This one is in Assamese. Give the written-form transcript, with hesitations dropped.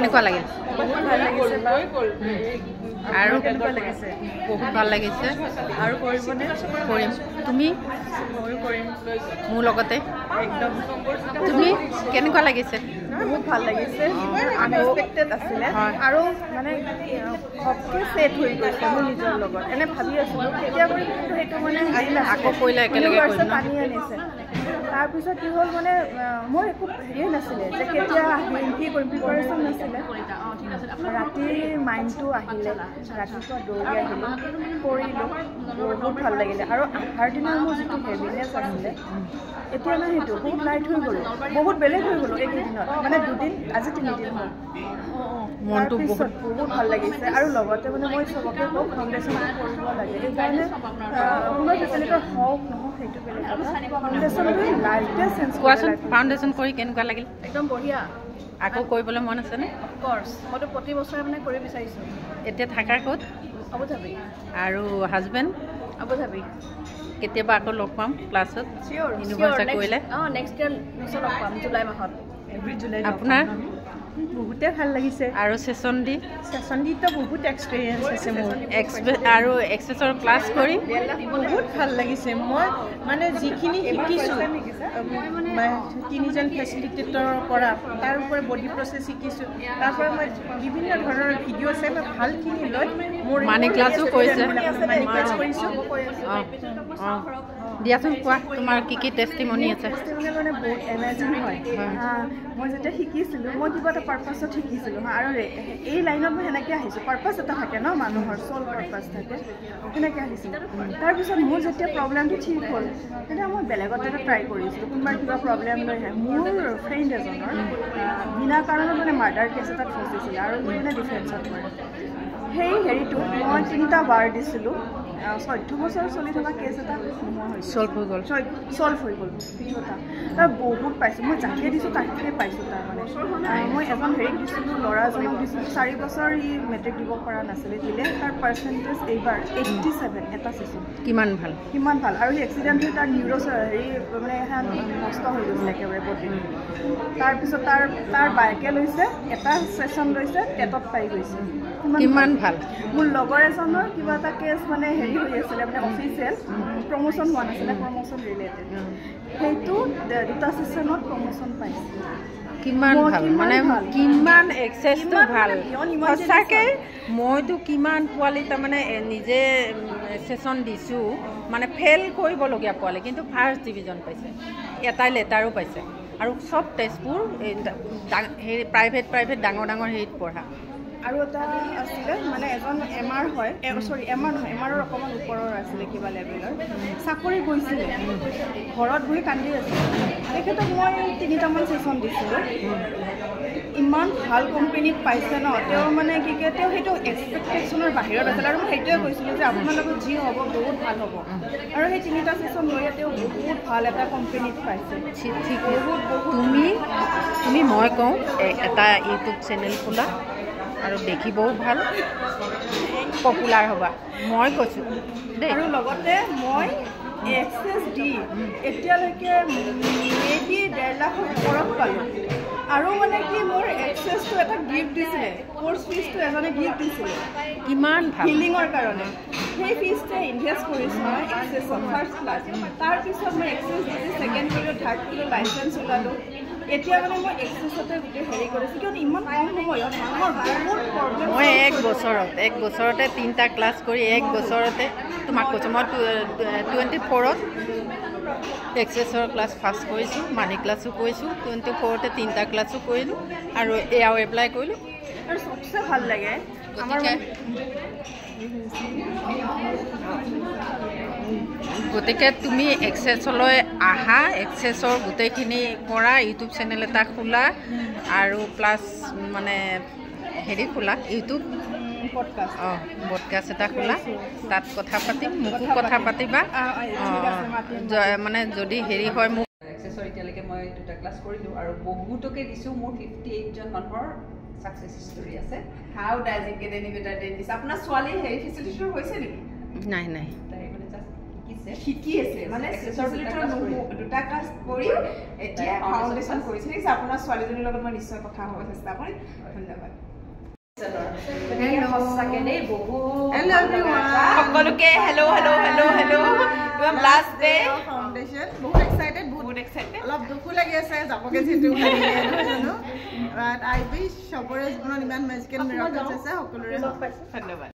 কেনেকুৱা লাগিল বহুত ভাল লাগিছে আৰু কেনেকুৱা লাগিছে বহুত ভাল লাগিছে আৰু কৰিবনে কৰিম তুমি ময়ো কৰিম মোৰ লগতে একদম তুমি কেনেকুৱা লাগিছে বহুত ভাল লাগিছে আনএক্সপেক্টেড আছিলে আৰু মানে ঘপকৈ ছেট হৈ গৈছে মোৰ নিজৰ লগত এনে ভাবি আছিলোঁ কেতিয়া কৰিম কিন্তু সেইটো মানে আকৌ কৰিলে একেলগে কৰিম টানি আনিছে তাৰপিছত কি হ'ল মানে মোৰ একো হেৰিয়ে নাছিলে যে কেতিয়া আহিম কি কৰিম প্ৰিপাৰেশ্যন নাছিলে ৰাতিৰ মাইণ্ডটো আহিলে ৰাতিপুৱা দৌৰি আহিলোঁ কৰিলোঁ বহুত ভাল লাগিলে আৰু আহাৰ দিনা মোৰ যিটো হেভিনেছ আছিলে এতিয়া নাই সেইটো বহুত লাইট হৈ গ'লো বহুত বেলেগ হৈ গ'লো এইকেইদিনত মানে দুদিন আজি 3 দিন হ'ল মনটো বহুত ভাল লাগিছে আৰু লগতে মানে মই চবকে কওঁ ফাউণ্ডেশ্যনটো কৰিব লাগে এইকাৰণে কোনোবা ফেচিলিটিৰ হওক নহওক সেইটো বেলেগ ফাউণ্ডেশ্যনটো লাইফে চেঞ্জ কোৱাচোন ফাউণ্ডেশ্যন কৰি কেনেকুৱা লাগিল একদম বঢ়িয়া আকৌ কৰিবলৈ মন আছেনে অফক'ৰ্ছ মইতো প্ৰতি বছৰে মানে কৰিব বিচাৰিছোঁ এতিয়া থাকাৰ ক'ত আবুধাবি আৰু হাজবেণ্ড আবুধাবি কেতিয়াবা আকৌ লগ পাম ক্লাছত চিয়'ৰ ইউনিভাৰ্চিটি কৰিলে নেক্সট ইয়াৰ নিশ্চয় লগ পাম জুলাই মাহত এভৰি জুলাই আপোনাৰ বহুতে ভাল লাগিছে আৰু ছেছন দিতো বহুত এক্সপিৰিয়েঞ্চ আছে মোৰ আৰু এক্সেছৰ ক্লাছ কৰি বহুত ভাল লাগিছে মই মানে যিখিনি শিকিছোঁ 3জন ফেচিলিটেটৰৰ পৰা তাৰ ওপৰত বডি প্ৰচেছ শিকিছোঁ তাৰ পৰা মই বিভিন্ন ধৰণৰ ভিডিঅ' চাই মই ভালখিনি লৈ মোৰ মানি ক্লাছো কৰিছে মানি ক্লাছ কৰিছোঁ দিয়াচোন কোৱা তোমাৰ কি টেষ্টিমনি আছে মানে বহুত এনাৰ্জি হয় মই যেতিয়া শিকিছিলোঁ মই কিবা এটা পাৰ্পাছত শিকিছিলোঁ আৰু এই লাইনত মই সেনেকৈ আহিছোঁ পাৰ্পাছ এটা থাকে ন মানুহৰ চ'ল পাৰ্পাছ থাকে সেনেকৈ আহিছিলোঁ তাৰপিছত মোৰ যেতিয়া প্ৰব্লেমটো ঠিক হ'ল তেতিয়া মই বেলেগত এটা ট্ৰাই কৰিছিলোঁ কোনোবাই কিবা প্ৰব্লেম লৈ আহে মোৰ ফ্ৰেণ্ড এজনৰ বিনা কাৰণত মানে মাৰ্ডাৰ কেছ এটাত ফচিছিলে আৰু সি মানে ডিফেন্সত কৰে সেই হেৰিটোত মই 3টা বাৰ দিছিলোঁ 14 বছৰ চলি থকা কেছ এটা নোহোৱা হৈছে চল্ভ হৈ গ'ল ভিডিঅ'টা তাৰ বহুত পাইছোঁ মই যাকে দিছোঁ তাকে পাইছোঁ তাৰমানে মই এজন হেৰিক দিছিলোঁ ল'ৰাজনক দিছিলোঁ 4 বছৰ ই মেট্ৰিক দিব পৰা নাছিলে দিলে তাৰ পাৰ্চেণ্টেজ এইবাৰ 87 এটা ছেশ্যন কিমান ভাল আৰু সি এক্সিডেণ্ট হৈ তাৰ হেৰি মানে নষ্ট হৈ গৈছিলে একেবাৰে বডি তাৰপিছত তাৰ বাইকে লৈছে এটা ছেশ্যন লৈছে টেটত পাই গৈছে কিমান ভাল মোৰ লগৰ এজনৰ কিবা এটা কেছ মানে হেৰি হৈ আছিলে মানে অফিচিয়েল প্ৰমোশ্যন হোৱা নাছিলে প্ৰমোশ্যন ৰিলেটেড সেইটো 2টা ছেশ্যনত প্ৰমোশ্যন পাইছে কিমান ভাল মানে কিমান এক্সেছটো ভাল সঁচাকৈ মইতো কিমান পোৱালি তাৰমানে নিজে ছেশ্যন দিছোঁ মানে ফেইল কৰিবলগীয়া পোৱালি কিন্তু ফাৰ্ষ্ট ডিভিজন পাইছে এটাই লেটাৰো পাইছে আৰু চব টেষ্টবোৰ হেৰি প্ৰাইভেট ডাঙৰ হেৰিত পঢ়া আৰু এটা আছিলে মানে এজন এমাৰ হয় এমাৰ নহয় এমাৰৰ অকণমান ওপৰৰ আছিলে কিবা লেভেলৰ চাকৰি গৈছিলে ঘৰত বহি কান্দি আছিলে তেখেতক মই 3টামান ছেশ্যন দিছিলোঁ ইমান ভাল কোম্পেনীত পাইছে ন তেওঁ মানে কি কয় তেওঁ সেইটো এক্সপেক্টেশ্যনৰ বাহিৰত আছিলে আৰু মই সেইটোৱে কৈছিলোঁ যে আপোনালোকৰ যি হ'ব বহুত ভাল হ'ব আৰু সেই 3টা ছেশ্যন লৈ তেওঁ বহুত ভাল এটা কোম্পেনীত পাইছে ঠিক তুমি মই কওঁ এটা ইউটিউব চেনেল খোলা আৰু দেখিবও ভাল পপুলাৰ হ'বা মই কৈছোঁ দেই আৰু লগতে মই এক্সেছ দি এতিয়ালৈকে মেবি 1.5 লাখৰ ওপৰত পালোঁ আৰু মানে কি মোৰ এক্সেছটো এটা গিফ্ট দিছিলে কোৰ্ছ ফিজটো এজনে গিফ্ট দিছিলে কিমান ভাল হিলিঙৰ কাৰণে সেই ফিজটোৱে ইনভেষ্ট কৰিছোঁ মই এক্সেছত ফাৰ্ষ্ট ক্লাছ তাৰপিছত মই এক্সেছ দি ছেকেণ্ড কৰিলোঁ থাৰ্ড কৰিলোঁ লাইচেঞ্চ ওলালোঁ এতিয়া মানে মই এক্সেছতে গোটেই হেৰি কৰিছোঁ কিয়নো ইমান কম সময়ত মানুহৰ বহুত প্ৰব্লেম মই এক বছৰতে 3টা ক্লাছ কৰি এক বছৰতে তোমাক কৈছোঁ মই 24ত এক্সেছৰ ক্লাছ ফাৰ্ষ্ট কৰিছোঁ মানি ক্লাছো কৰিছোঁ 24তে 3টা ক্লাছো কৰিলোঁ আৰু এয়াও এপ্লাই কৰিলোঁ আৰু চবচে ভাল লাগে গতিকে তুমি এক্সেছলৈ আহা এক্সেছৰ গোটেইখিনি কৰা ইউটিউব চেনেল এটা খোলা আৰু প্লাছ মানে হেৰি খোলা ইউটিউব পডকাষ্ট এটা খোলা তাত কথা পাতিম মোকো কথা পাতিবা মানে যদি হেৰি হয় মোক এক্সেছৰ এতিয়ালৈকে মই 2টা ক্লাছ কৰিলোঁ আৰু বহুতকে দিছোঁ মোৰ 58জন মানুহৰ সাকসেস স্টোৰি আছে how does it get any better than this আপনাৰ সোয়ালি হেৰি ফেসিলিটিৰ হৈছে নেকি নাই নাই তাই মানে জাস্ট শিকি আছে মানে দুটা ক্লাছ কৰি এতিয়া ফাউণ্ডেশ্যন কৰিছে ঠিক আছে আপোনাৰ ছোৱালীজনীৰ লগত মই নিশ্চয় কথা হ'ব চেষ্টা কৰিম ধন্যবাদ সকলোকে hello' hello' hello' hello' last day foundation বহুত এক্সাইটেড অলপ দুখো লাগি আছে যাবগে যিটো জানো বাট আই উইশ চবৰে জীৱনত ইমান মেজিকেল মিৰাকলছ আছে সকলোৰে ধন্যবাদ